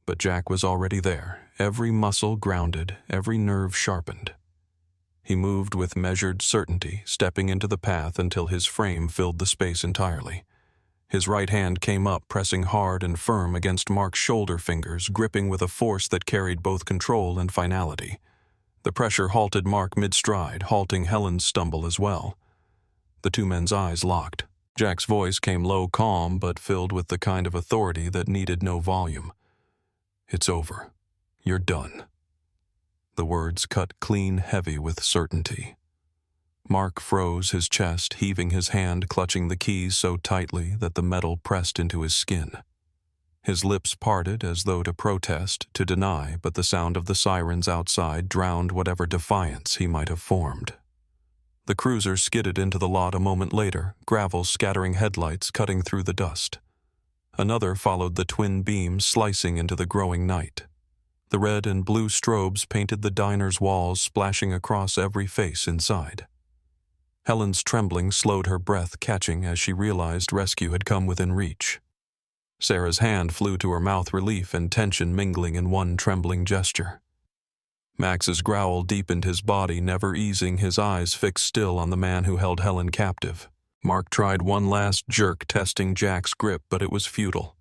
But Jack was already there, every muscle grounded, every nerve sharpened. He moved with measured certainty, stepping into the path until his frame filled the space entirely. His right hand came up, pressing hard and firm against Mark's shoulder fingers, gripping with a force that carried both control and finality. The pressure halted Mark mid-stride, halting Helen's stumble as well. The two men's eyes locked. Jack's voice came low, calm, but filled with the kind of authority that needed no volume. "It's over. You're done." The words cut clean, heavy with certainty. Mark froze, his chest, heaving, his hand clutching the keys so tightly that the metal pressed into his skin. His lips parted as though to protest, to deny, but the sound of the sirens outside drowned whatever defiance he might have formed. The cruiser skidded into the lot a moment later, gravel scattering headlights cutting through the dust. Another followed the twin beams slicing into the growing night. The red and blue strobes painted the diner's walls, splashing across every face inside. Helen's trembling slowed her breath, catching as she realized rescue had come within reach. Sarah's hand flew to her mouth, relief and tension mingling in one trembling gesture. Max's growl deepened his body, never easing, his eyes fixed still on the man who held Helen captive. Mark tried one last jerk, testing Jack's grip, but it was futile.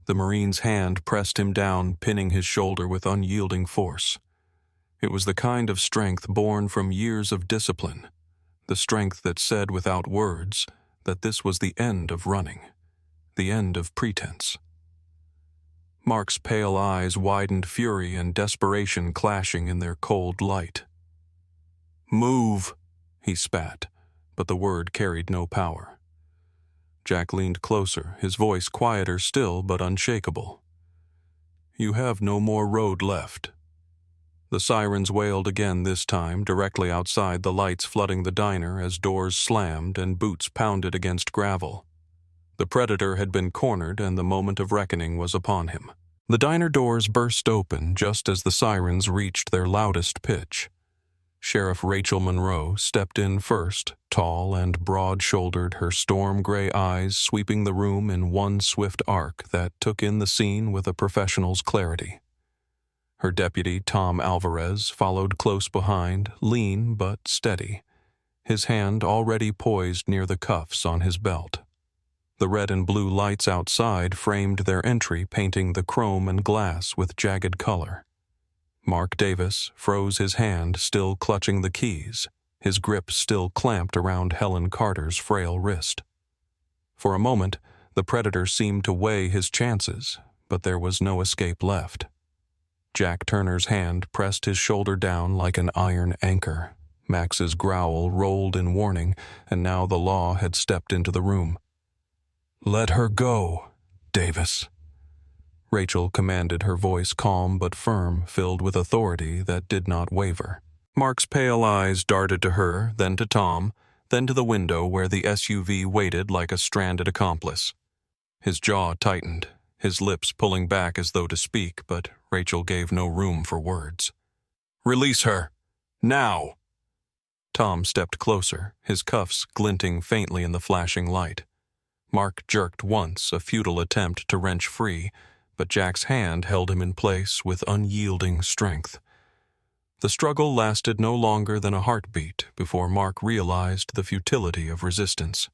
The Marine's hand pressed him down, pinning his shoulder with unyielding force. It was the kind of strength born from years of discipline, the strength that said without words that this was the end of running, the end of pretense. Mark's pale eyes widened, fury and desperation clashing in their cold light. "Move," he spat, but the word carried no power. Jack leaned closer, his voice quieter still but unshakable. "You have no more road left." The sirens wailed again, this time directly outside, the lights flooding the diner as doors slammed and boots pounded against gravel. The predator had been cornered and the moment of reckoning was upon him. The diner doors burst open just as the sirens reached their loudest pitch. Sheriff Rachel Monroe stepped in first, tall and broad-shouldered, her storm-gray eyes sweeping the room in one swift arc that took in the scene with a professional's clarity. Her deputy, Tom Alvarez, followed close behind, lean but steady, his hand already poised near the cuffs on his belt. The red and blue lights outside framed their entry, painting the chrome and glass with jagged color. Mark Davis froze his hand, still clutching the keys, his grip still clamped around Helen Carter's frail wrist. For a moment, the predator seemed to weigh his chances, but there was no escape left. Jack Turner's hand pressed his shoulder down like an iron anchor. Max's growl rolled in warning, and now the law had stepped into the room. "Let her go, Davis." Rachel commanded, her voice calm but firm, filled with authority that did not waver. Mark's pale eyes darted to her, then to Tom, then to the window where the SUV waited like a stranded accomplice. His jaw tightened, his lips pulling back as though to speak, but Rachel gave no room for words. "Release her! Now!" Tom stepped closer, his cuffs glinting faintly in the flashing light. Mark jerked once, a futile attempt to wrench free, but Jack's hand held him in place with unyielding strength. The struggle lasted no longer than a heartbeat before Mark realized the futility of resistance.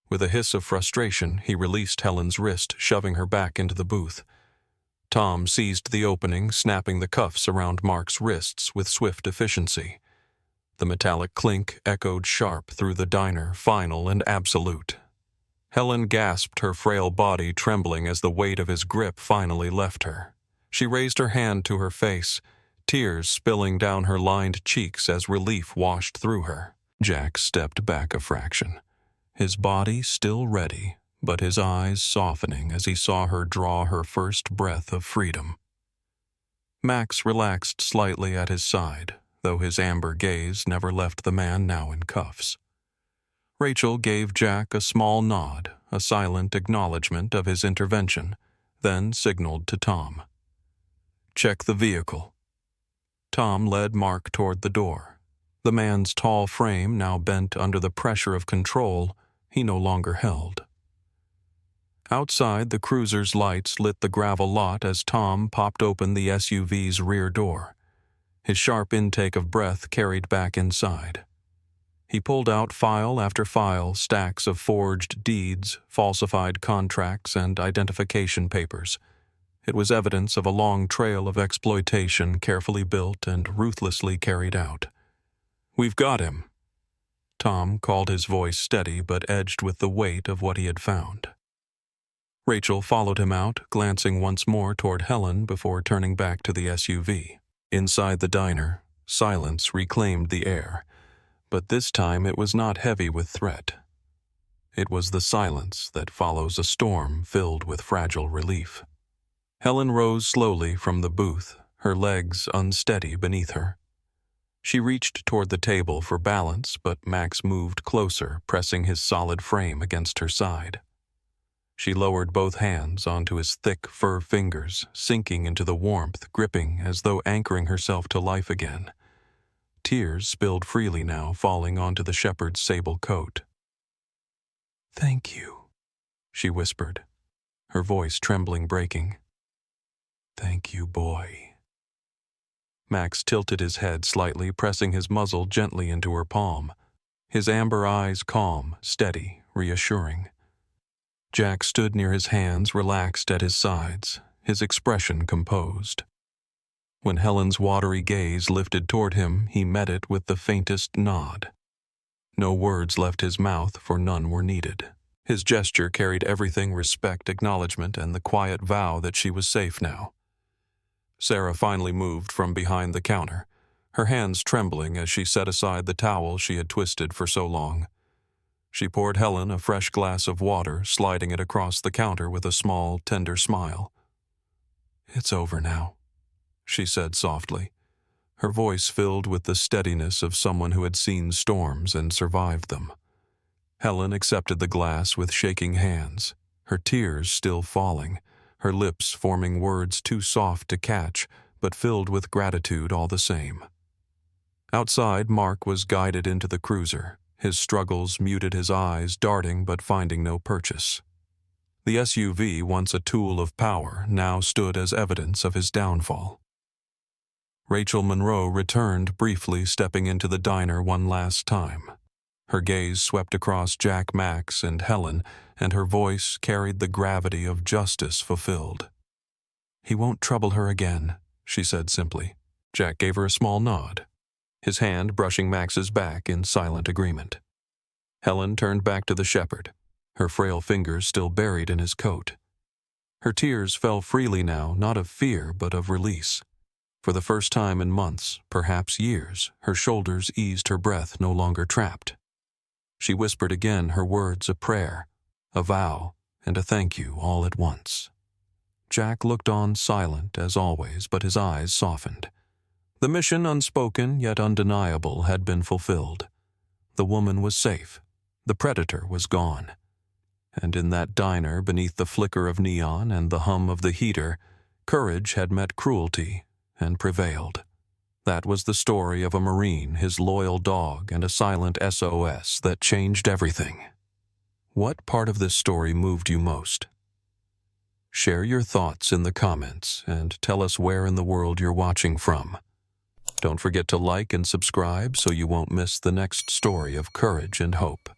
With a hiss of frustration, he released Helen's wrist, shoving her back into the booth. Tom seized the opening, snapping the cuffs around Mark's wrists with swift efficiency. The metallic clink echoed sharp through the diner, final and absolute. Helen gasped, her frail body trembling as the weight of his grip finally left her. She raised her hand to her face, tears spilling down her lined cheeks as relief washed through her. Jack stepped back a fraction, his body still ready, but his eyes softening as he saw her draw her first breath of freedom. Max relaxed slightly at his side, though his amber gaze never left the man now in cuffs. Rachel gave Jack a small nod, a silent acknowledgement of his intervention, then signaled to Tom. "Check the vehicle." Tom led Mark toward the door. The man's tall frame now bent under the pressure of control he no longer held. Outside, the cruiser's lights lit the gravel lot as Tom popped open the SUV's rear door. His sharp intake of breath carried back inside. He pulled out file after file, stacks of forged deeds, falsified contracts, and identification papers. It was evidence of a long trail of exploitation, carefully built and ruthlessly carried out. "We've got him." Tom called, his voice steady but edged with the weight of what he had found. Rachel followed him out, glancing once more toward Helen before turning back to the SUV. Inside the diner, silence reclaimed the air. But this time it was not heavy with threat. It was the silence that follows a storm filled with fragile relief. Helen rose slowly from the booth, her legs unsteady beneath her. She reached toward the table for balance, but Max moved closer, pressing his solid frame against her side. She lowered both hands onto his thick fur fingers, sinking into the warmth, gripping as though anchoring herself to life again. Tears spilled freely now, falling onto the shepherd's sable coat. "Thank you," she whispered, her voice trembling, breaking. "Thank you, boy." Max tilted his head slightly, pressing his muzzle gently into her palm, his amber eyes calm, steady, reassuring. Jack stood near his hands, relaxed at his sides, his expression composed. When Helen's watery gaze lifted toward him, he met it with the faintest nod. No words left his mouth, for none were needed. His gesture carried everything: respect, acknowledgement, and the quiet vow that she was safe now. Sarah finally moved from behind the counter, her hands trembling as she set aside the towel she had twisted for so long. She poured Helen a fresh glass of water, sliding it across the counter with a small, tender smile. "It's over now," she said softly, her voice filled with the steadiness of someone who had seen storms and survived them. Helen accepted the glass with shaking hands, her tears still falling, her lips forming words too soft to catch, but filled with gratitude all the same. Outside, Mark was guided into the cruiser. His struggles muted his eyes, darting but finding no purchase. The SUV, once a tool of power, now stood as evidence of his downfall. Rachel Monroe returned briefly, stepping into the diner one last time. Her gaze swept across Jack, Max, and Helen, and her voice carried the gravity of justice fulfilled. "He won't trouble her again," she said simply. Jack gave her a small nod, his hand brushing Max's back in silent agreement. Helen turned back to the shepherd, her frail fingers still buried in his coat. Her tears fell freely now, not of fear but of release. For the first time in months, perhaps years, her shoulders eased, her breath no longer trapped. She whispered again, her words a prayer, a vow, and a thank you all at once. Jack looked on, silent as always, but his eyes softened. The mission, unspoken yet undeniable, had been fulfilled. The woman was safe. The predator was gone. And in that diner, beneath the flicker of neon and the hum of the heater, courage had met cruelty and prevailed. That was the story of a Marine, his loyal dog, and a silent SOS that changed everything. What part of this story moved you most? Share your thoughts in the comments and tell us where in the world you're watching from. Don't forget to like and subscribe so you won't miss the next story of courage and hope.